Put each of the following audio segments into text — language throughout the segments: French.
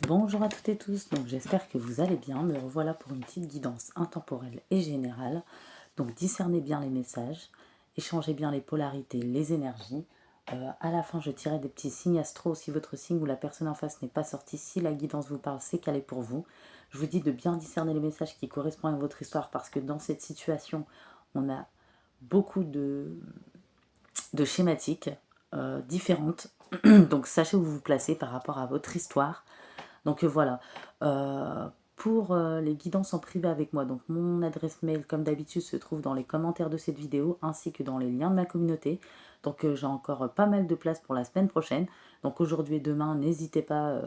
Bonjour à toutes et tous, donc j'espère que vous allez bien. Me revoilà pour une petite guidance intemporelle et générale. Donc discernez bien les messages, échangez bien les polarités, les énergies. À la fin, je tirerai des petits signes astro. Si votre signe ou la personne en face n'est pas sortie, si la guidance vous parle, c'est qu'elle est pour vous. Je vous dis de bien discerner les messages qui correspondent à votre histoire parce que dans cette situation, on a beaucoup de schématiques différentes. Donc sachez où vous vous placez par rapport à votre histoire. Donc voilà, pour les guidances en privé avec moi, donc mon adresse mail comme d'habitude se trouve dans les commentaires de cette vidéo ainsi que dans les liens de ma communauté. Donc j'ai encore pas mal de place pour la semaine prochaine. Donc aujourd'hui et demain, n'hésitez pas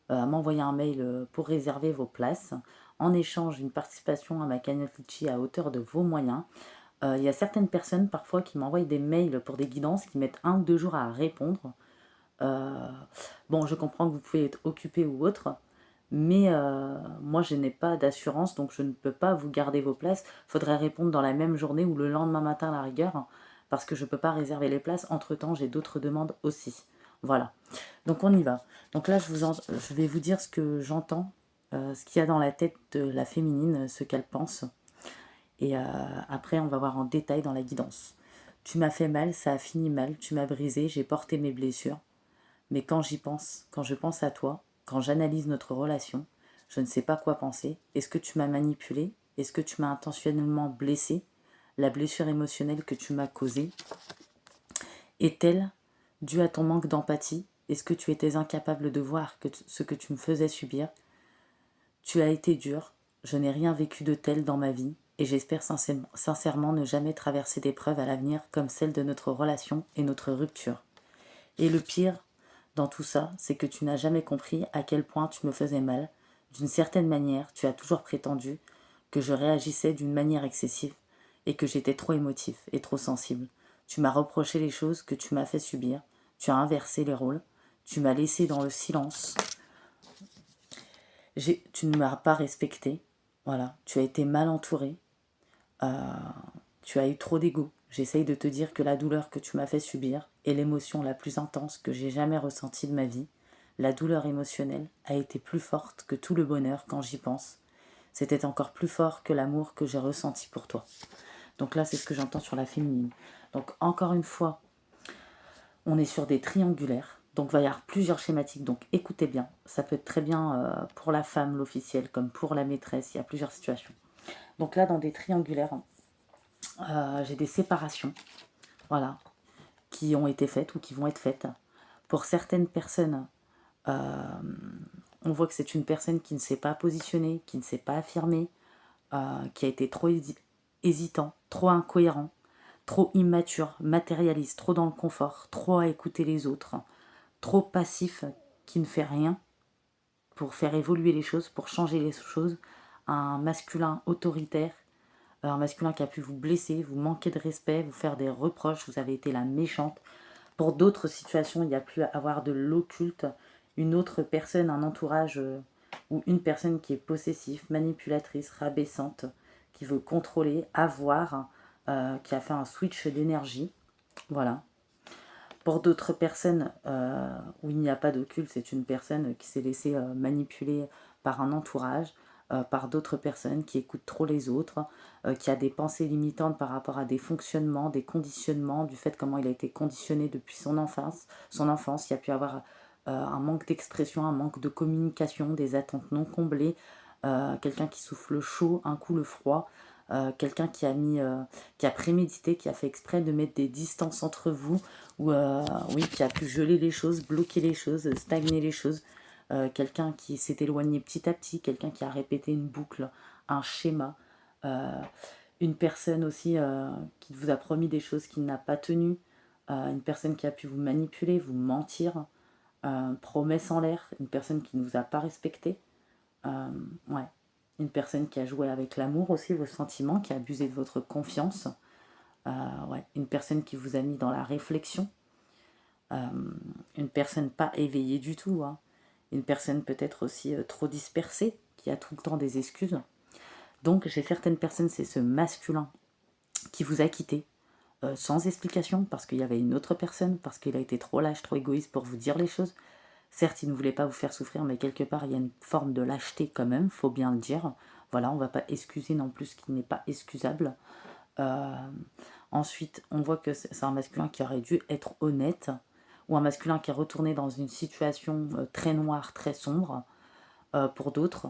à m'envoyer un mail pour réserver vos places. En échange, une participation à ma cagnotte Litchi à hauteur de vos moyens. Il y a certaines personnes parfois qui m'envoient des mails pour des guidances qui mettent 1 ou 2 jours à répondre. Euh, bon, je comprends que vous pouvez être occupé ou autre, mais moi je n'ai pas d'assurance, donc je ne peux pas vous garder vos places. Il faudrait répondre dans la même journée ou le lendemain matin à la rigueur, parce que je ne peux pas réserver les places. Entre-temps, j'ai d'autres demandes aussi. Voilà, donc on y va. Donc là, je vais vous dire ce que j'entends, ce qu'il y a dans la tête de la féminine, ce qu'elle pense. Et après, on va voir en détail dans la guidance. Tu m'as fait mal, ça a fini mal, tu m'as brisé, j'ai porté mes blessures. Mais quand j'y pense, quand je pense à toi, quand j'analyse notre relation, je ne sais pas quoi penser. Est-ce que tu m'as manipulé? Est-ce que tu m'as intentionnellement blessé? La blessure émotionnelle que tu m'as causée est-elle due à ton manque d'empathie? Est-ce que tu étais incapable de voir ce que tu me faisais subir? Tu as été dur, je n'ai rien vécu de tel dans ma vie, et j'espère sincèrement ne jamais traverser d'épreuves à l'avenir comme celle de notre relation et notre rupture. Et le pire dans tout ça, c'est que tu n'as jamais compris à quel point tu me faisais mal. D'une certaine manière, tu as toujours prétendu que je réagissais d'une manière excessive et que j'étais trop émotif et trop sensible. Tu m'as reproché les choses que tu m'as fait subir, tu as inversé les rôles, tu m'as laissé dans le silence, tu ne m'as pas respecté, voilà, tu as été mal entouré, tu as eu trop d'ego. J'essaye de te dire que la douleur que tu m'as fait subir est l'émotion la plus intense que j'ai jamais ressentie de ma vie. La douleur émotionnelle a été plus forte que tout le bonheur quand j'y pense. C'était encore plus fort que l'amour que j'ai ressenti pour toi. Donc là, c'est ce que j'entends sur la féminine. Donc encore une fois, on est sur des triangulaires. Donc il va y avoir plusieurs schématiques. Donc écoutez bien. Ça peut être très bien pour la femme, l'officielle, comme pour la maîtresse. Il y a plusieurs situations. Donc là, dans des triangulaires, j'ai des séparations. Voilà, qui ont été faites ou qui vont être faites. Pour certaines personnes, on voit que c'est une personne qui ne s'est pas positionnée, qui ne s'est pas affirmée, qui a été trop hésitant, trop incohérent, trop immature, matérialiste, trop dans le confort, trop à écouter les autres, trop passif, qui ne fait rien pour faire évoluer les choses, pour changer les choses, un masculin autoritaire, un masculin qui a pu vous blesser, vous manquer de respect, vous faire des reproches, vous avez été la méchante. Pour d'autres situations, il y a pu avoir de l'occulte, une autre personne, un entourage ou une personne qui est possessive, manipulatrice, rabaissante, qui veut contrôler, avoir, qui a fait un switch d'énergie. Voilà. Pour d'autres personnes où il n'y a pas d'occulte, c'est une personne qui s'est laissée manipuler par un entourage, par d'autres personnes qui écoutent trop les autres, qui a des pensées limitantes par rapport à des fonctionnements, des conditionnements, du fait comment il a été conditionné depuis son enfance. Il y a pu avoir un manque d'expression, un manque de communication, des attentes non comblées, quelqu'un qui souffle chaud, un coup le froid, quelqu'un qui a prémédité, qui a fait exprès de mettre des distances entre vous, ou oui, qui a pu geler les choses, bloquer les choses, stagner les choses, quelqu'un qui s'est éloigné petit à petit, quelqu'un qui a répété une boucle, un schéma, une personne aussi qui vous a promis des choses qu'il n'a pas tenues, une personne qui a pu vous manipuler, vous mentir, promesse en l'air, une personne qui ne vous a pas respecté, ouais. Une personne qui a joué avec l'amour aussi, vos sentiments, qui a abusé de votre confiance, ouais. Une personne qui vous a mis dans la réflexion, une personne pas éveillée du tout, hein. Une personne peut-être aussi trop dispersée, qui a tout le temps des excuses. Donc chez certaines personnes, c'est ce masculin qui vous a quitté, sans explication, parce qu'il y avait une autre personne, parce qu'il a été trop lâche, trop égoïste pour vous dire les choses. Certes, il ne voulait pas vous faire souffrir, mais quelque part, il y a une forme de lâcheté quand même, faut bien le dire. Voilà, on ne va pas excuser non plus ce qui n'est pas excusable. Euh, Ensuite, on voit que c'est un masculin qui aurait dû être honnête, ou un masculin qui est retourné dans une situation très noire, très sombre, pour d'autres.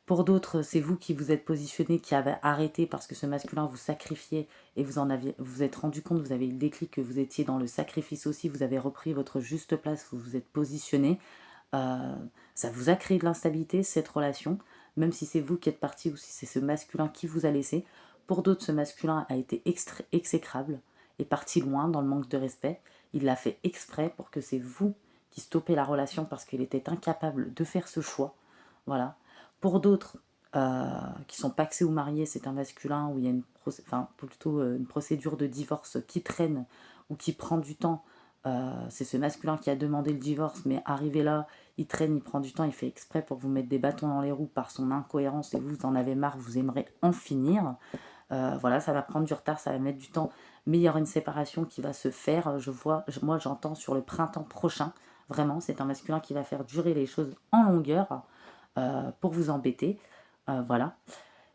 Pour d'autres, c'est vous qui vous êtes positionné, qui avez arrêté parce que ce masculin vous sacrifiait et vous vous êtes rendu compte, vous avez eu le déclic que vous étiez dans le sacrifice aussi, vous avez repris votre juste place, vous vous êtes positionné. Euh, Ça vous a créé de l'instabilité, cette relation, même si c'est vous qui êtes parti ou si c'est ce masculin qui vous a laissé. Pour d'autres, ce masculin a été exécrable, est parti loin dans le manque de respect. Il l'a fait exprès pour que c'est vous qui stoppez la relation parce qu'il était incapable de faire ce choix. Voilà. Pour d'autres, qui sont paxés ou mariés, c'est un masculin où il y a une procédure de divorce qui traîne ou qui prend du temps. C'est ce masculin qui a demandé le divorce, mais arrivé là, il traîne, il prend du temps, il fait exprès pour vous mettre des bâtons dans les roues par son incohérence et vous en avez marre, vous aimerez en finir. Voilà, ça va prendre du retard, ça va mettre du temps, mais il y aura une séparation qui va se faire. Moi j'entends sur le printemps prochain. Vraiment, c'est un masculin qui va faire durer les choses en longueur pour vous embêter. Voilà.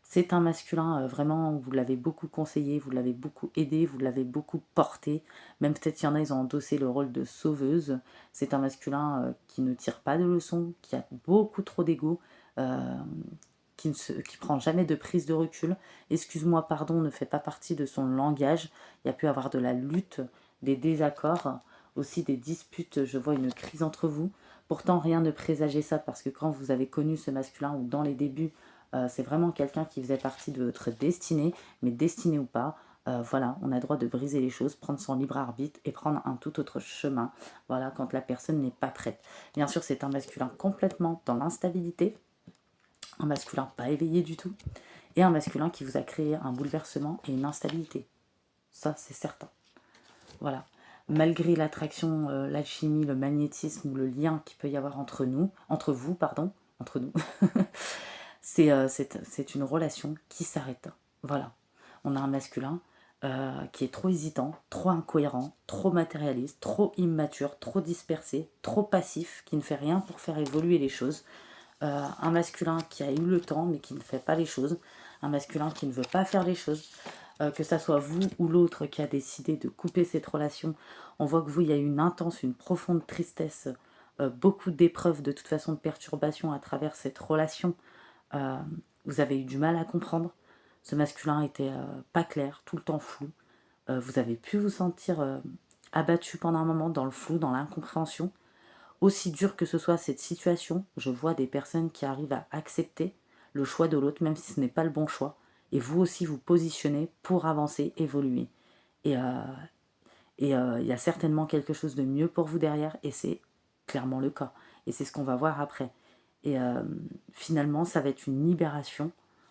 C'est un masculin, vraiment, vous l'avez beaucoup conseillé, vous l'avez beaucoup aidé, vous l'avez beaucoup porté. Même peut-être qu'il y en a, ils ont endossé le rôle de sauveuse. C'est un masculin qui ne tire pas de leçons, qui a beaucoup trop d'ego, euh, qui prend jamais de prise de recul. Excuse-moi, pardon, ne fait pas partie de son langage. Il y a pu avoir de la lutte, des désaccords, aussi des disputes. Je vois une crise entre vous. Pourtant, rien ne présageait ça parce que quand vous avez connu ce masculin ou dans les débuts, c'est vraiment quelqu'un qui faisait partie de votre destinée, mais destinée ou pas. Voilà, on a le droit de briser les choses, prendre son libre arbitre et prendre un tout autre chemin. Voilà, quand la personne n'est pas prête. Bien sûr, c'est un masculin complètement dans l'instabilité, un masculin pas éveillé du tout, et un masculin qui vous a créé un bouleversement et une instabilité. Ça, c'est certain. Voilà. Malgré l'attraction, l'alchimie, le magnétisme ou le lien qu'il peut y avoir entre nous, entre vous, pardon, entre nous, c'est une relation qui s'arrête. Voilà. On a un masculin qui est trop hésitant, trop incohérent, trop matérialiste, trop immature, trop dispersé, trop passif, qui ne fait rien pour faire évoluer les choses. Un masculin qui a eu le temps mais qui ne fait pas les choses. Un masculin qui ne veut pas faire les choses. Que ça soit vous ou l'autre qui a décidé de couper cette relation, on voit que vous, il y a une intense, une profonde tristesse, beaucoup d'épreuves, de toute façon de perturbations à travers cette relation. Euh, Vous avez eu du mal à comprendre. Ce masculin était pas clair, tout le temps flou. Vous avez pu vous sentir abattu pendant un moment dans le flou, dans l'incompréhension. Aussi dur que ce soit cette situation, je vois des personnes qui arrivent à accepter le choix de l'autre, même si ce n'est pas le bon choix. Et vous aussi vous positionnez pour avancer, évoluer. Et il y a certainement quelque chose de mieux pour vous derrière, et c'est clairement le cas. Et c'est ce qu'on va voir après. Et finalement, ça va être une libération.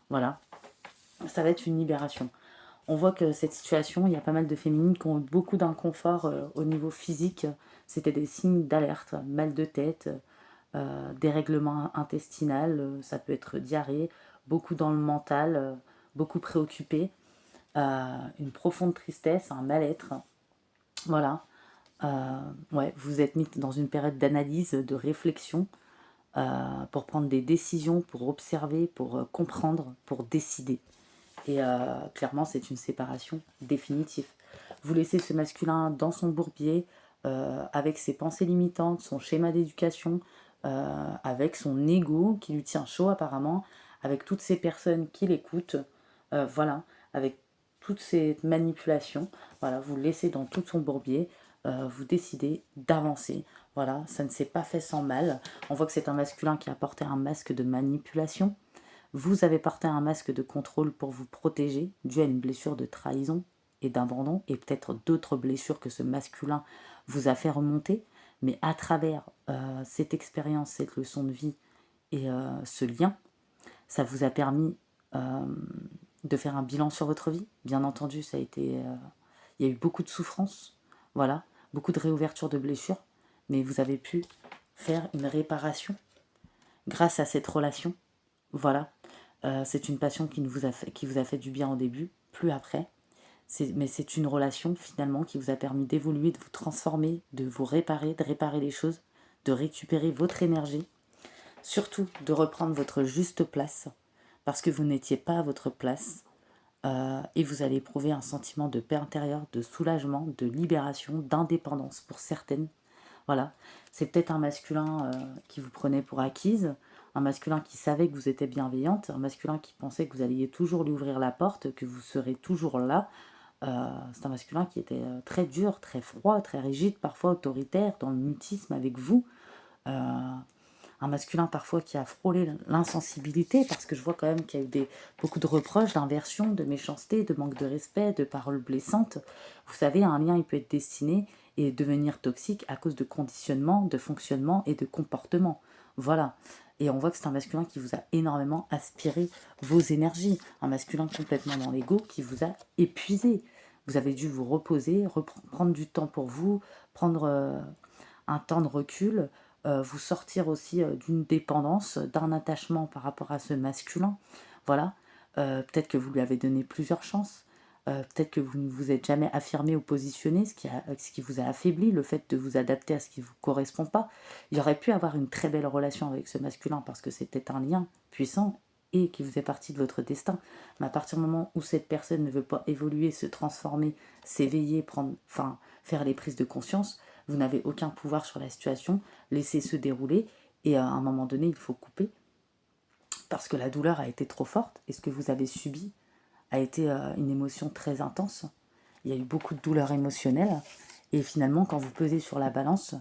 Voilà, ça va être une libération. On voit que cette situation, il y a pas mal de féminines qui ont eu beaucoup d'inconfort au niveau physique. C'était des signes d'alerte, mal de tête, dérèglement intestinal, ça peut être diarrhée, beaucoup dans le mental, beaucoup préoccupé, une profonde tristesse, un mal-être. Voilà. Ouais, vous êtes mis dans une période d'analyse, de réflexion, pour prendre des décisions, pour observer, pour comprendre, pour décider. Et clairement, c'est une séparation définitive. Vous laissez ce masculin dans son bourbier, avec ses pensées limitantes, son schéma d'éducation, avec son ego qui lui tient chaud apparemment, avec toutes ces personnes qui l'écoutent, voilà, avec toutes ces manipulations. Voilà, vous le laissez dans tout son bourbier, vous décidez d'avancer. Voilà, ça ne s'est pas fait sans mal. On voit que c'est un masculin qui a porté un masque de manipulation. Vous avez porté un masque de contrôle pour vous protéger, dû à une blessure de trahison et d'abandon, et peut-être d'autres blessures que ce masculin vous a fait remonter. Mais à travers cette expérience, cette leçon de vie et ce lien, ça vous a permis de faire un bilan sur votre vie. Bien entendu, il y a eu beaucoup de souffrance, voilà, beaucoup de réouverture de blessures, mais vous avez pu faire une réparation grâce à cette relation. Voilà. C'est une passion qui vous a fait du bien au début, plus après. Mais c'est une relation finalement qui vous a permis d'évoluer, de vous transformer, de vous réparer, de réparer les choses, de récupérer votre énergie, surtout de reprendre votre juste place, parce que vous n'étiez pas à votre place, et vous allez éprouver un sentiment de paix intérieure, de soulagement, de libération, d'indépendance pour certaines. Voilà, c'est peut-être un masculin qui vous prenait pour acquise, un masculin qui savait que vous étiez bienveillante, un masculin qui pensait que vous alliez toujours lui ouvrir la porte, que vous serez toujours là. C'est un masculin qui était très dur, très froid, très rigide, parfois autoritaire, dans le mutisme avec vous. Euh, un masculin parfois qui a frôlé l'insensibilité, parce que je vois quand même qu'il y a eu beaucoup de reproches, d'inversion, de méchanceté, de manque de respect, de paroles blessantes. Vous savez, un lien, il peut être destiné et devenir toxique à cause de conditionnement, de fonctionnement et de comportement. Voilà. Et on voit que c'est un masculin qui vous a énormément aspiré vos énergies. Un masculin complètement dans l'ego qui vous a épuisé. Vous avez dû vous reposer, prendre du temps pour vous, prendre un temps de recul, vous sortir aussi d'une dépendance, d'un attachement par rapport à ce masculin. Voilà. Peut-être que vous lui avez donné plusieurs chances. Peut-être que vous ne vous êtes jamais affirmé ou positionné, ce qui vous a affaibli, le fait de vous adapter à ce qui ne vous correspond pas. Il aurait pu avoir une très belle relation avec ce masculin parce que c'était un lien puissant et qui faisait partie de votre destin. Mais à partir du moment où cette personne ne veut pas évoluer, se transformer, s'éveiller, faire les prises de conscience, vous n'avez aucun pouvoir sur la situation, laissez se dérouler et à un moment donné, il faut couper parce que la douleur a été trop forte et ce que vous avez subi a été une émotion très intense. Il y a eu beaucoup de douleur émotionnelle et finalement, quand vous pesez sur la balance,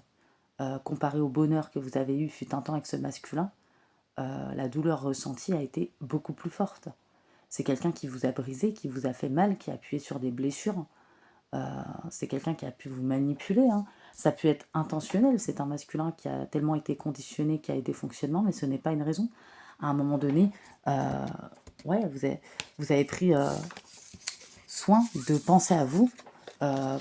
comparé au bonheur que vous avez eu fut un temps avec ce masculin, la douleur ressentie a été beaucoup plus forte. C'est quelqu'un qui vous a brisé, qui vous a fait mal, qui a appuyé sur des blessures. C'est quelqu'un qui a pu vous manipuler. Hein. Ça peut être intentionnel. C'est un masculin qui a tellement été conditionné, qui a eu des fonctionnements, mais ce n'est pas une raison. À un moment donné, ouais, vous avez pris soin de penser à vous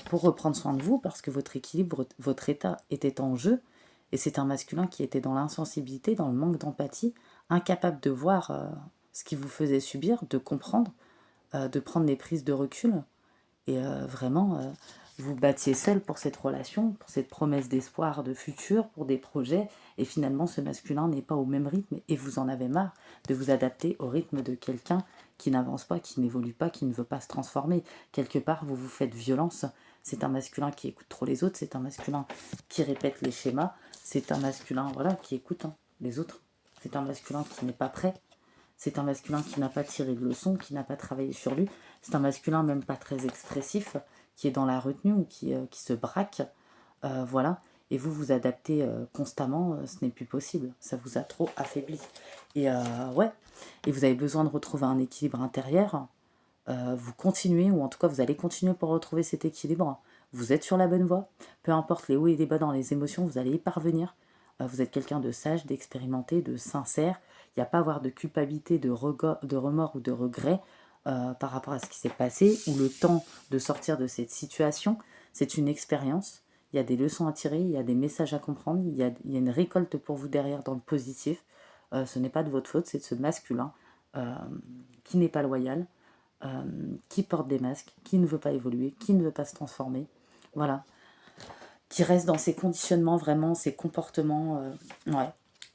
pour reprendre soin de vous parce que votre équilibre, votre état était en jeu. Et c'est un masculin qui était dans l'insensibilité, dans le manque d'empathie, incapable de voir ce qui vous faisait subir, de comprendre, de prendre des prises de recul. Et vraiment, vous battiez seul pour cette relation, pour cette promesse d'espoir, de futur, pour des projets. Et finalement, ce masculin n'est pas au même rythme et vous en avez marre de vous adapter au rythme de quelqu'un qui n'avance pas, qui n'évolue pas, qui ne veut pas se transformer. Quelque part, vous vous faites violence. C'est un masculin qui écoute trop les autres, c'est un masculin qui répète les schémas, c'est un masculin voilà, qui écoute les autres. C'est un masculin qui n'est pas prêt. C'est un masculin qui n'a pas tiré de leçon, qui n'a pas travaillé sur lui. C'est un masculin même pas très expressif, qui est dans la retenue ou qui se braque. Voilà. Et vous vous adaptez constamment, ce n'est plus possible. Ça vous a trop affaibli. Et ouais. Et vous avez besoin de retrouver un équilibre intérieur. Vous continuez, ou en tout cas vous allez continuer pour retrouver cet équilibre. Vous êtes sur la bonne voie. Peu importe les hauts et les bas dans les émotions, vous allez y parvenir. Vous êtes quelqu'un de sage, d'expérimenté, de sincère. Il n'y a pas à avoir de culpabilité, de remords ou de regret par rapport à ce qui s'est passé, ou le temps de sortir de cette situation. C'est une expérience. Il y a des leçons à tirer, il y a des messages à comprendre, il y a une récolte pour vous derrière dans le positif. Ce n'est pas de votre faute, c'est de ce masculin qui n'est pas loyal, qui porte des masques, qui ne veut pas évoluer, qui ne veut pas se transformer. Voilà. Qui reste dans ses conditionnements, vraiment, ses comportements. Ouais.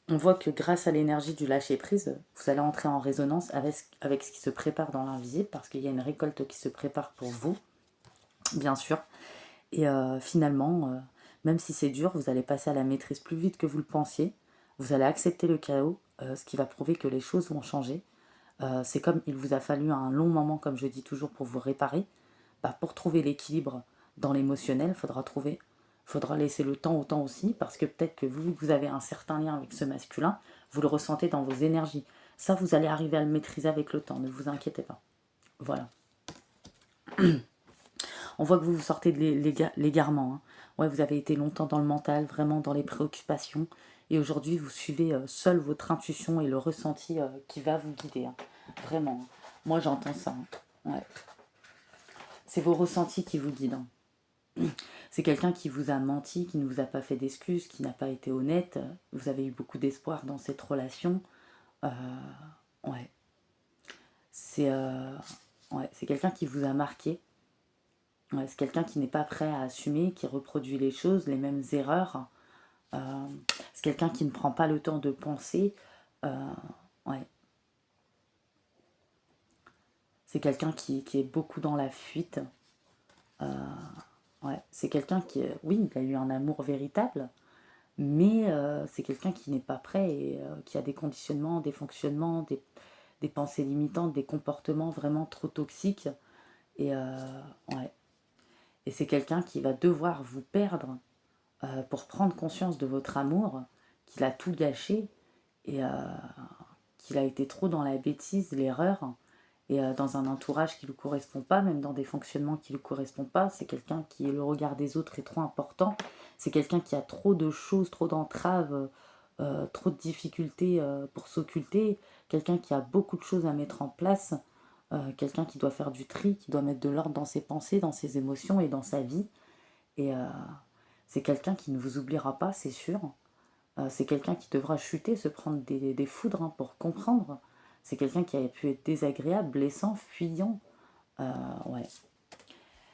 On voit que grâce à l'énergie du lâcher-prise, vous allez entrer en résonance avec ce qui se prépare dans l'invisible, parce qu'il y a une récolte qui se prépare pour vous, bien sûr. Et finalement, même si c'est dur, vous allez passer à la maîtrise plus vite que vous le pensiez. Vous allez accepter le chaos, ce qui va prouver que les choses vont changer. C'est comme il vous a fallu un long moment, comme je dis toujours, pour vous réparer. Bah, pour trouver l'équilibre dans l'émotionnel, faudra laisser le temps au temps aussi, parce que peut-être que vous avez un certain lien avec ce masculin, vous le ressentez dans vos énergies. Ça, vous allez arriver à le maîtriser avec le temps, ne vous inquiétez pas. Voilà. On voit que vous vous sortez de l'égarement. Hein. Ouais, vous avez été longtemps dans le mental, vraiment dans les préoccupations. Et aujourd'hui, vous suivez seul votre intuition et le ressenti qui va vous guider. Hein. Vraiment. Moi, j'entends ça. Hein. Ouais. C'est vos ressentis qui vous guident. Hein. C'est quelqu'un qui vous a menti, qui ne vous a pas fait d'excuses, qui n'a pas été honnête. Vous avez eu beaucoup d'espoir dans cette relation. Euh, ouais. C'est quelqu'un qui vous a marqué. Ouais, c'est quelqu'un qui n'est pas prêt à assumer, qui reproduit les choses, les mêmes erreurs. C'est quelqu'un qui ne prend pas le temps de penser. Ouais. C'est quelqu'un qui est beaucoup dans la fuite. Ouais. C'est quelqu'un qui, oui, il a eu un amour véritable, mais c'est quelqu'un qui n'est pas prêt et qui a des conditionnements, des fonctionnements, des pensées limitantes, des comportements vraiment trop toxiques. Et ouais. Et c'est quelqu'un qui va devoir vous perdre pour prendre conscience de votre amour, qu'il a tout gâché et qu'il a été trop dans la bêtise, l'erreur, et dans un entourage qui ne lui correspond pas, même dans des fonctionnements qui ne lui correspondent pas. C'est quelqu'un qui, le regard des autres est trop important. C'est quelqu'un qui a trop de choses, trop d'entraves, trop de difficultés pour s'occulter. Quelqu'un qui a beaucoup de choses à mettre en place. Quelqu'un qui doit faire du tri, qui doit mettre de l'ordre dans ses pensées, dans ses émotions et dans sa vie. Et c'est quelqu'un qui ne vous oubliera pas, c'est sûr. C'est quelqu'un qui devra chuter, se prendre des foudres pour comprendre. C'est quelqu'un qui a pu être désagréable, blessant, fuyant. Ouais.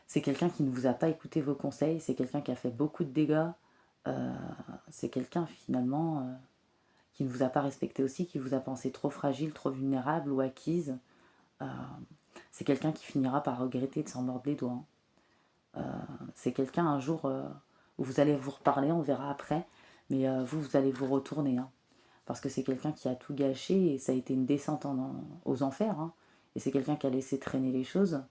C'est quelqu'un qui ne vous a pas écouté vos conseils. C'est quelqu'un qui a fait beaucoup de dégâts. C'est quelqu'un finalement qui ne vous a pas respecté aussi, qui vous a pensé trop fragile, trop vulnérable ou acquise. C'est quelqu'un qui finira par regretter de s'en mordre les doigts. C'est quelqu'un un jour où vous allez vous reparler, on verra après, mais vous allez vous retourner. Parce que c'est quelqu'un qui a tout gâché et ça a été une descente aux enfers. Et c'est quelqu'un qui a laissé traîner les choses.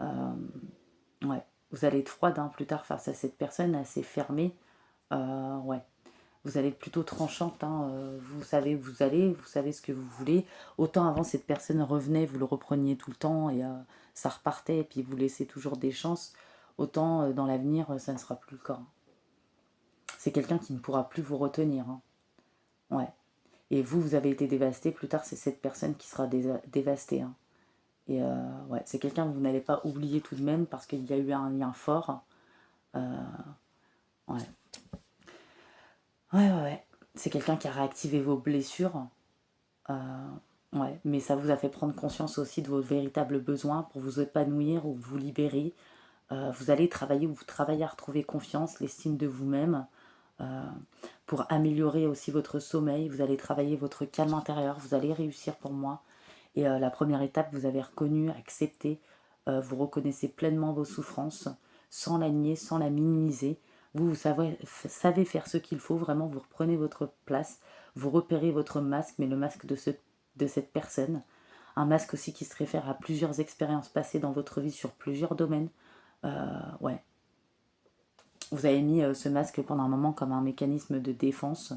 Ouais. Vous allez être froide plus tard face à cette personne assez fermée. Ouais. Vous allez être plutôt tranchante. Vous savez où vous allez, vous savez ce que vous voulez. Autant avant, cette personne revenait, vous le repreniez tout le temps et ça repartait et puis vous laissez toujours des chances. Autant dans l'avenir, ça ne sera plus le cas. C'est quelqu'un qui ne pourra plus vous retenir. Ouais. Et vous avez été dévasté. Plus tard, c'est cette personne qui sera dévastée. Et ouais, c'est quelqu'un que vous n'allez pas oublier tout de même parce qu'il y a eu un lien fort. Ouais. Ouais. C'est quelqu'un qui a réactivé vos blessures. Ouais, mais ça vous a fait prendre conscience aussi de vos véritables besoins pour vous épanouir ou vous libérer. Vous allez travailler ou vous travaillez à retrouver confiance, l'estime de vous-même, pour améliorer aussi votre sommeil. Vous allez travailler votre calme intérieur, vous allez réussir pour moi. Et la première étape, vous avez reconnu, accepté, vous reconnaissez pleinement vos souffrances, sans la nier, sans la minimiser. Vous savez faire ce qu'il faut, vraiment, vous reprenez votre place, vous repérez votre masque, mais le masque de cette personne. Un masque aussi qui se réfère à plusieurs expériences passées dans votre vie sur plusieurs domaines. Ouais. Vous avez mis ce masque pendant un moment comme un mécanisme de défense.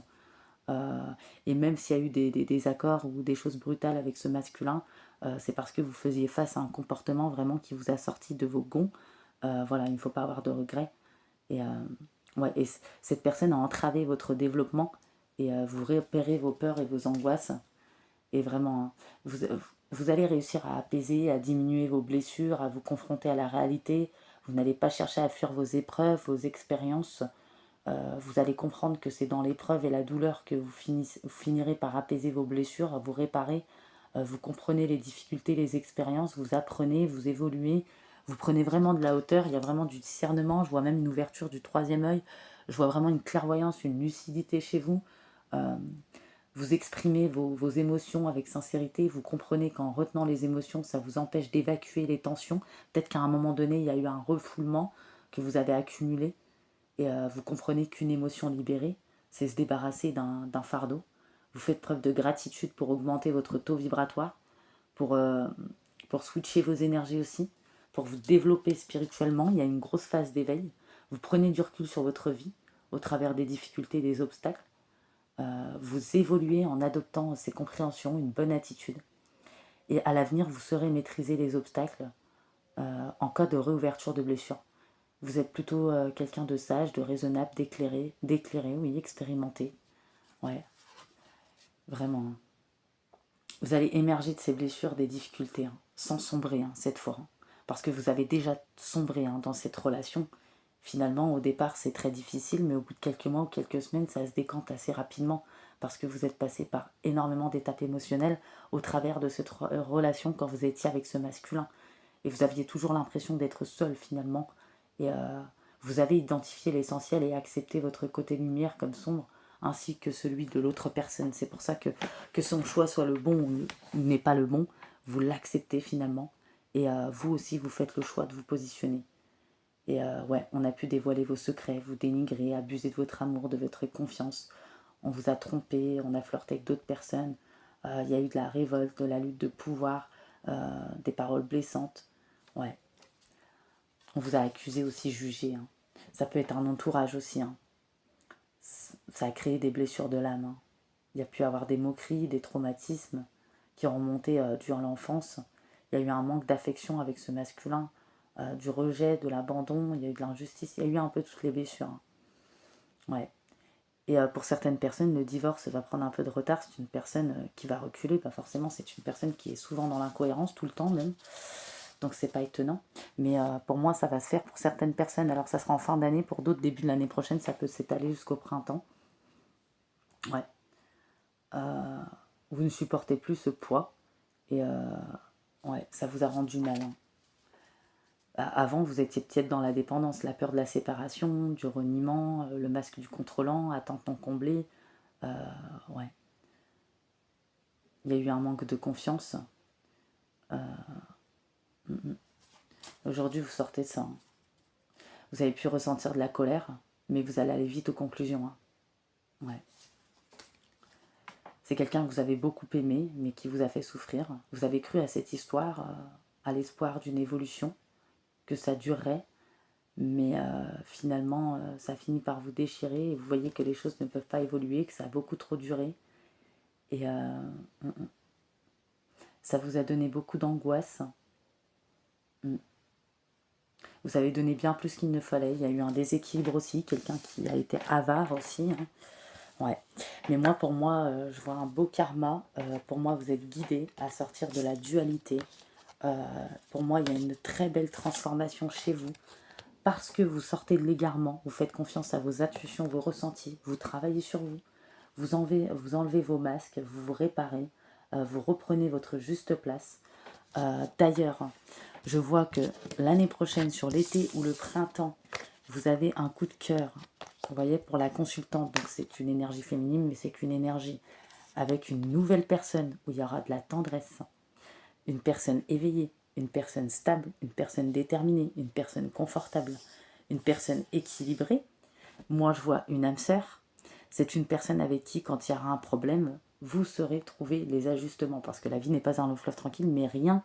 Et même s'il y a eu des accords ou des choses brutales avec ce masculin, c'est parce que vous faisiez face à un comportement vraiment qui vous a sorti de vos gonds. Voilà, il ne faut pas avoir de regrets. Et, ouais, et cette personne a entravé votre développement et vous repérez vos peurs et vos angoisses. Et vraiment, vous allez réussir à apaiser, à diminuer vos blessures, à vous confronter à la réalité. Vous n'allez pas chercher à fuir vos épreuves, vos expériences. Vous allez comprendre que c'est dans l'épreuve et la douleur que vous finirez par apaiser vos blessures, vous réparer. Vous comprenez les difficultés, les expériences, vous apprenez, vous évoluez. Vous prenez vraiment de la hauteur, il y a vraiment du discernement. Je vois même une ouverture du troisième œil. Je vois vraiment une clairvoyance, une lucidité chez vous. Vous exprimez vos émotions avec sincérité, vous comprenez qu'en retenant les émotions, ça vous empêche d'évacuer les tensions. Peut-être qu'à un moment donné, il y a eu un refoulement que vous avez accumulé et vous comprenez qu'une émotion libérée, c'est se débarrasser d'un fardeau. Vous faites preuve de gratitude pour augmenter votre taux vibratoire, pour switcher vos énergies aussi, pour vous développer spirituellement. Il y a une grosse phase d'éveil. Vous prenez du recul sur votre vie au travers des difficultés, des obstacles. Vous évoluez en adoptant ces compréhensions, une bonne attitude. Et à l'avenir, vous saurez maîtriser les obstacles en cas de réouverture de blessure. Vous êtes plutôt quelqu'un de sage, de raisonnable, d'éclairé, oui, expérimenté. Ouais, vraiment. Vous allez émerger de ces blessures, des difficultés, sans sombrer cette fois. Parce que vous avez déjà sombré dans cette relation. Finalement, au départ, c'est très difficile, mais au bout de quelques mois ou quelques semaines, ça se décante assez rapidement. Parce que vous êtes passé par énormément d'étapes émotionnelles au travers de cette relation quand vous étiez avec ce masculin. Et vous aviez toujours l'impression d'être seul finalement. Et Vous avez identifié l'essentiel et accepté votre côté lumière comme sombre, ainsi que celui de l'autre personne. C'est pour ça que son choix soit le bon ou n'est pas le bon, vous l'acceptez finalement. Et vous aussi, vous faites le choix de vous positionner. Et ouais, on a pu dévoiler vos secrets, vous dénigrer, abuser de votre amour, de votre confiance. On vous a trompé, on a flirté avec d'autres personnes. Il y a eu de la révolte, de la lutte de pouvoir, des paroles blessantes. Ouais. On vous a accusé aussi, jugé. Hein. Ça peut être un entourage aussi. Hein. Ça a créé des blessures de l'âme. Hein. Il y a pu avoir des moqueries, des traumatismes qui ont remonté durant l'enfance. Il y a eu un manque d'affection avec ce masculin, du rejet, de l'abandon, il y a eu de l'injustice, il y a eu un peu toutes les blessures. Hein. Ouais. Et pour certaines personnes, le divorce va prendre un peu de retard. C'est une personne qui va reculer, pas forcément. C'est une personne qui est souvent dans l'incohérence, tout le temps même. Donc c'est pas étonnant. Mais pour moi, ça va se faire pour certaines personnes. Alors ça sera en fin d'année, pour d'autres, début de l'année prochaine, ça peut s'étaler jusqu'au printemps. Ouais. Vous ne supportez plus ce poids. Et ouais, ça vous a rendu mal. Hein. Avant, vous étiez peut-être dans la dépendance, la peur de la séparation, du reniement, le masque du contrôlant, attente non comblée. Ouais. Il y a eu un manque de confiance. Aujourd'hui, vous sortez de ça. Hein. Vous avez pu ressentir de la colère, mais vous allez aller vite aux conclusions. Hein. Ouais. C'est quelqu'un que vous avez beaucoup aimé, mais qui vous a fait souffrir. Vous avez cru à cette histoire, à l'espoir d'une évolution, que ça durerait, mais finalement, ça finit par vous déchirer et vous voyez que les choses ne peuvent pas évoluer, que ça a beaucoup trop duré. Et ça vous a donné beaucoup d'angoisse. Vous avez donné bien plus qu'il ne fallait. Il y a eu un déséquilibre aussi, quelqu'un qui a été avare aussi. Hein. Ouais. Mais moi, pour moi, je vois un beau karma. Pour moi, vous êtes guidé à sortir de la dualité. Pour moi, il y a une très belle transformation chez vous. Parce que vous sortez de l'égarement, vous faites confiance à vos intuitions, vos ressentis, vous travaillez sur vous, vous enlevez vos masques, vous vous réparez, vous reprenez votre juste place. D'ailleurs, je vois que l'année prochaine, sur l'été ou le printemps, vous avez un coup de cœur. Vous voyez, pour la consultante, donc c'est une énergie féminine, mais c'est qu'une énergie avec une nouvelle personne où il y aura de la tendresse, une personne éveillée, une personne stable, une personne déterminée, une personne confortable, une personne équilibrée. Moi, je vois une âme sœur. C'est une personne avec qui, quand il y aura un problème, vous saurez trouver les ajustements. Parce que la vie n'est pas un long fleuve tranquille, mais rien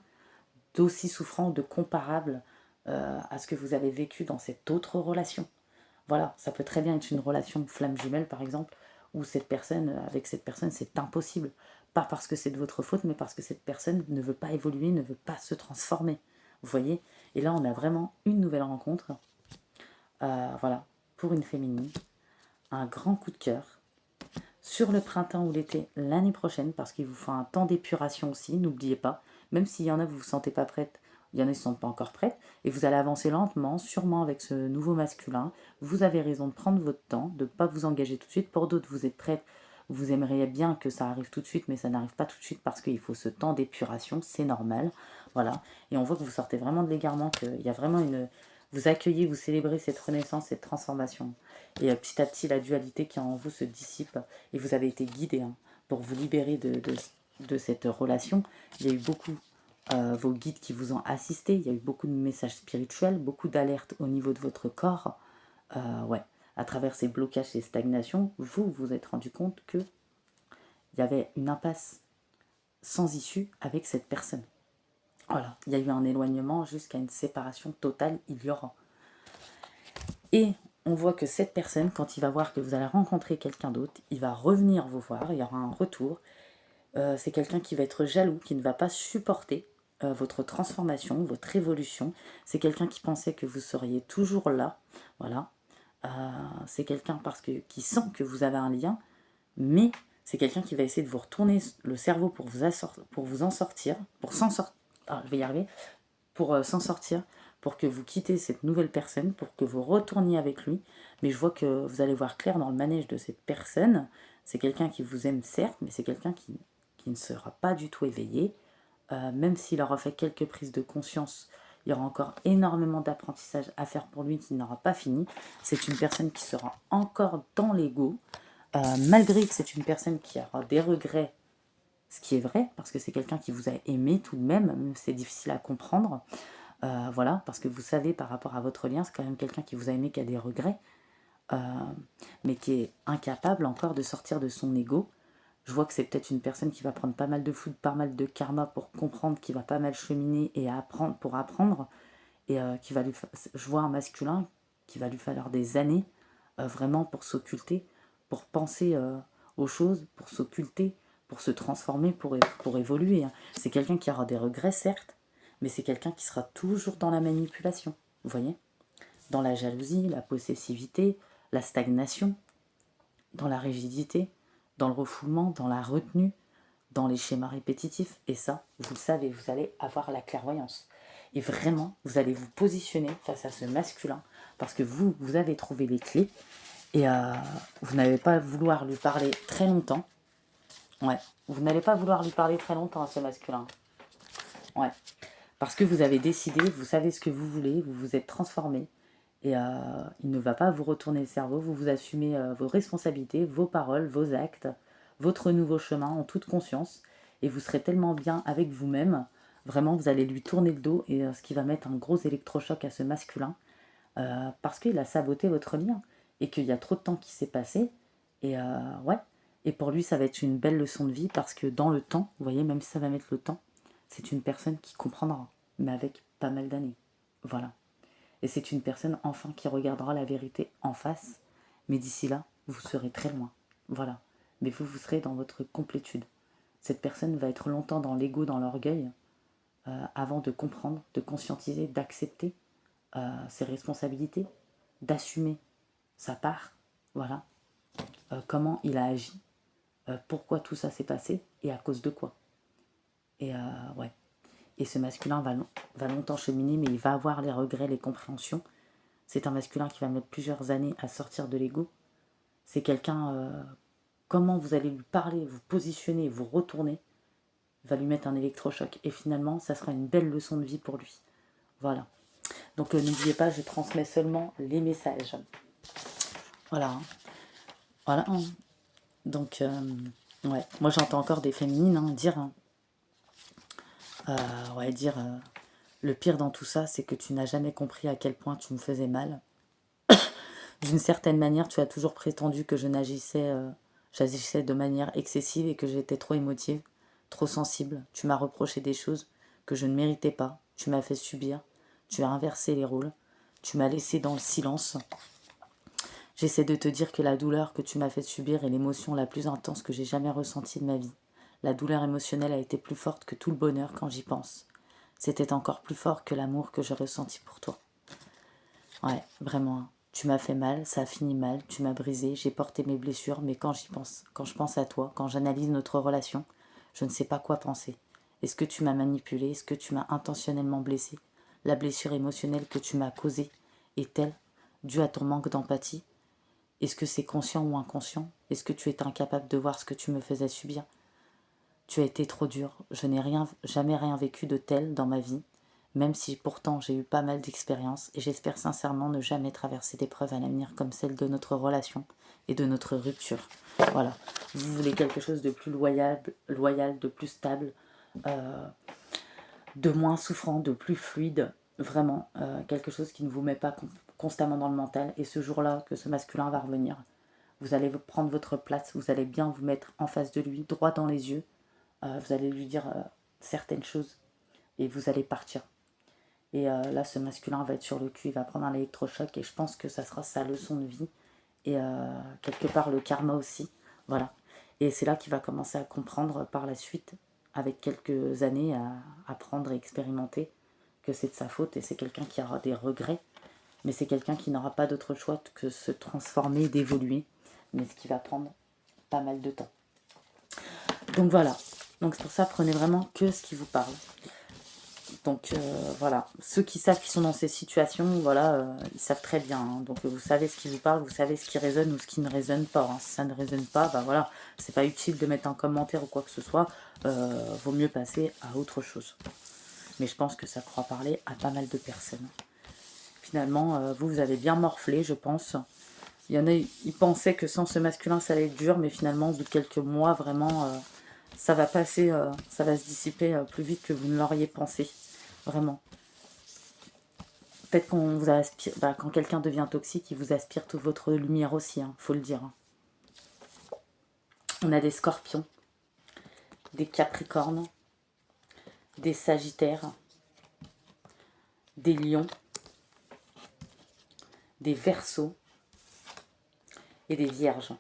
d'aussi souffrant, de comparable à ce que vous avez vécu dans cette autre relation. Voilà, ça peut très bien être une relation flamme jumelle, par exemple, où cette personne, avec cette personne, c'est impossible. Pas parce que c'est de votre faute, mais parce que cette personne ne veut pas évoluer, ne veut pas se transformer. Vous voyez? Et là, on a vraiment une nouvelle rencontre. Voilà, pour une féminine. Un grand coup de cœur. Sur le printemps ou l'été, l'année prochaine, parce qu'il vous faut un temps d'épuration aussi, n'oubliez pas. Même s'il y en a, vous ne vous sentez pas prête, il y en a qui ne sont pas encore prêtes. Et vous allez avancer lentement, sûrement avec ce nouveau masculin. Vous avez raison de prendre votre temps, de ne pas vous engager tout de suite. Pour d'autres, vous êtes prête. Vous aimeriez bien que ça arrive tout de suite, mais ça n'arrive pas tout de suite parce qu'il faut ce temps d'épuration, c'est normal. Voilà. Et on voit que vous sortez vraiment de l'égarement, qu'il y a vraiment une... Vous accueillez, vous célébrez cette renaissance, cette transformation. Et petit à petit, la dualité qui est en vous se dissipe. Et vous avez été guidé hein, pour vous libérer de cette relation. Il y a eu beaucoup vos guides qui vous ont assisté. Il y a eu beaucoup de messages spirituels, beaucoup d'alertes au niveau de votre corps. Ouais, à travers ces blocages, ces stagnations, vous vous êtes rendu compte que il y avait une impasse sans issue avec cette personne. Voilà, il y a eu un éloignement jusqu'à une séparation totale, il y aura. Et on voit que cette personne, quand il va voir que vous allez rencontrer quelqu'un d'autre, il va revenir vous voir, il y aura un retour. C'est quelqu'un qui va être jaloux, qui ne va pas supporter votre transformation, votre évolution. C'est quelqu'un qui pensait que vous seriez toujours là. Voilà. C'est quelqu'un qui sent que vous avez un lien, mais c'est quelqu'un qui va essayer de vous retourner le cerveau pour vous en sortir, pour s'en sortir. Ah, je vais y arriver. Pour s'en sortir, pour que vous quittez cette nouvelle personne, pour que vous retourniez avec lui. Mais je vois que vous allez voir clair dans le manège de cette personne. C'est quelqu'un qui vous aime certes, mais c'est quelqu'un qui ne sera pas du tout éveillé. Même s'il aura fait quelques prises de conscience, Il y aura encore énormément d'apprentissage à faire pour lui qui n'aura pas fini. C'est une personne qui sera encore dans l'ego, malgré que c'est une personne qui aura des regrets, ce qui est vrai, parce que c'est quelqu'un qui vous a aimé tout de même c'est difficile à comprendre. Voilà, parce que vous savez par rapport à votre lien, c'est quand même quelqu'un qui vous a aimé, qui a des regrets, mais qui est incapable encore de sortir de son ego. Je vois que c'est peut-être une personne qui va prendre pas mal de foudre, pas mal de karma pour comprendre, qui va pas mal cheminer et apprendre pour apprendre, et qui va je vois un masculin qui va lui falloir des années vraiment pour s'occulter, pour penser aux choses, pour s'occulter, pour se transformer, pour évoluer. C'est quelqu'un qui aura des regrets, certes, mais c'est quelqu'un qui sera toujours dans la manipulation, vous voyez, dans la jalousie, la possessivité, la stagnation, dans la rigidité, dans le refoulement, dans la retenue, dans les schémas répétitifs. Et ça, vous le savez, vous allez avoir la clairvoyance. Et vraiment, vous allez vous positionner face à ce masculin parce que vous avez trouvé les clés et vous n'allez pas vouloir lui parler très longtemps. Ouais, vous n'allez pas vouloir lui parler très longtemps à ce masculin. Ouais, parce que vous avez décidé, vous savez ce que vous voulez, vous vous êtes transformé et il ne va pas vous retourner le cerveau, vous vous assumez vos responsabilités, vos paroles, vos actes, votre nouveau chemin en toute conscience et vous serez tellement bien avec vous-même, vraiment vous allez lui tourner le dos et ce qui va mettre un gros électrochoc à ce masculin parce qu'il a saboté votre lien et qu'il y a trop de temps qui s'est passé et ouais, et pour lui ça va être une belle leçon de vie parce que dans le temps, vous voyez, même si ça va mettre le temps, c'est une personne qui comprendra, mais avec pas mal d'années, voilà. Et c'est une personne enfin qui regardera la vérité en face. Mais d'ici là, vous serez très loin. Voilà. Mais vous serez dans votre complétude. Cette personne va être longtemps dans l'ego, dans l'orgueil, avant de comprendre, de conscientiser, d'accepter ses responsabilités, d'assumer sa part. Voilà. Comment il a agi, pourquoi tout ça s'est passé et à cause de quoi. Et ouais. Et ce masculin va longtemps cheminer, mais il va avoir les regrets, les compréhensions. C'est un masculin qui va mettre plusieurs années à sortir de l'ego. C'est quelqu'un, comment vous allez lui parler, vous positionner, vous retourner, va lui mettre un électrochoc. Et finalement, ça sera une belle leçon de vie pour lui. Voilà. Donc n'oubliez pas, je transmets seulement les messages. Voilà. Voilà. Donc, ouais. Moi j'entends encore des féminines dire, dire, le pire dans tout ça, c'est que tu n'as jamais compris à quel point tu me faisais mal. D'une certaine manière, tu as toujours prétendu que j'agissais de manière excessive et que j'étais trop émotive, trop sensible. Tu m'as reproché des choses que je ne méritais pas. Tu m'as fait subir. Tu as inversé les rôles. Tu m'as laissé dans le silence. J'essaie de te dire que la douleur que tu m'as fait subir est l'émotion la plus intense que j'ai jamais ressentie de ma vie. La douleur émotionnelle a été plus forte que tout le bonheur quand j'y pense. C'était encore plus fort que l'amour que j'ai ressenti pour toi. Ouais, vraiment. Tu m'as fait mal, ça a fini mal, tu m'as brisé, j'ai porté mes blessures, mais quand j'y pense, quand je pense à toi, quand j'analyse notre relation, je ne sais pas quoi penser. Est-ce que tu m'as manipulé? Est-ce que tu m'as intentionnellement blessé? La blessure émotionnelle que tu m'as causée est-elle due à ton manque d'empathie? Est-ce que c'est conscient ou inconscient? Est-ce que tu es incapable de voir ce que tu me faisais subir? Tu as été trop dur, je n'ai jamais rien vécu de tel dans ma vie, même si pourtant j'ai eu pas mal d'expériences et j'espère sincèrement ne jamais traverser d'épreuves à l'avenir comme celle de notre relation et de notre rupture. Voilà, vous voulez quelque chose de plus loyal, de plus stable, de moins souffrant, de plus fluide, vraiment, quelque chose qui ne vous met pas constamment dans le mental. Et ce jour-là que ce masculin va revenir, vous allez prendre votre place, vous allez bien vous mettre en face de lui, droit dans les yeux, vous allez lui dire certaines choses et vous allez partir. Et là, ce masculin va être sur le cul, il va prendre un électrochoc et je pense que ça sera sa leçon de vie et quelque part le karma aussi. Voilà. Et c'est là qu'il va commencer à comprendre par la suite, avec quelques années à apprendre et expérimenter, que c'est de sa faute et c'est quelqu'un qui aura des regrets, mais c'est quelqu'un qui n'aura pas d'autre choix que se transformer, d'évoluer, mais ce qui va prendre pas mal de temps. Donc voilà. Donc c'est pour ça, prenez vraiment que ce qui vous parle. Donc voilà, ceux qui savent qu'ils sont dans ces situations, voilà, ils savent très bien. Hein. Donc vous savez ce qui vous parle, vous savez ce qui résonne ou ce qui ne résonne pas. Hein. Si ça ne résonne pas, bah voilà, c'est pas utile de mettre un commentaire ou quoi que ce soit. Vaut mieux passer à autre chose. mais je pense que ça pourra parler à pas mal de personnes. Finalement, vous avez bien morflé, je pense. Il y en a, ils pensaient que sans ce masculin, ça allait être dur, mais finalement, au bout de quelques mois, vraiment, ça va passer, ça va se dissiper plus vite que vous ne l'auriez pensé. Vraiment. Peut-être qu'on vous aspire, quand quelqu'un devient toxique, il vous aspire toute votre lumière aussi, faut le dire. On a des scorpions, des capricornes, des sagittaires, des lions, des verseaux et des vierges.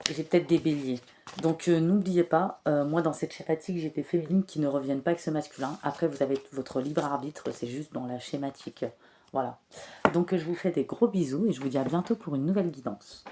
Et j'ai peut-être des béliers. Donc n'oubliez pas, moi dans cette schématique, j'ai des féminines qui ne reviennent pas avec ce masculin. Après, vous avez votre libre arbitre, c'est juste dans la schématique. Voilà. Donc je vous fais des gros bisous et je vous dis à bientôt pour une nouvelle guidance.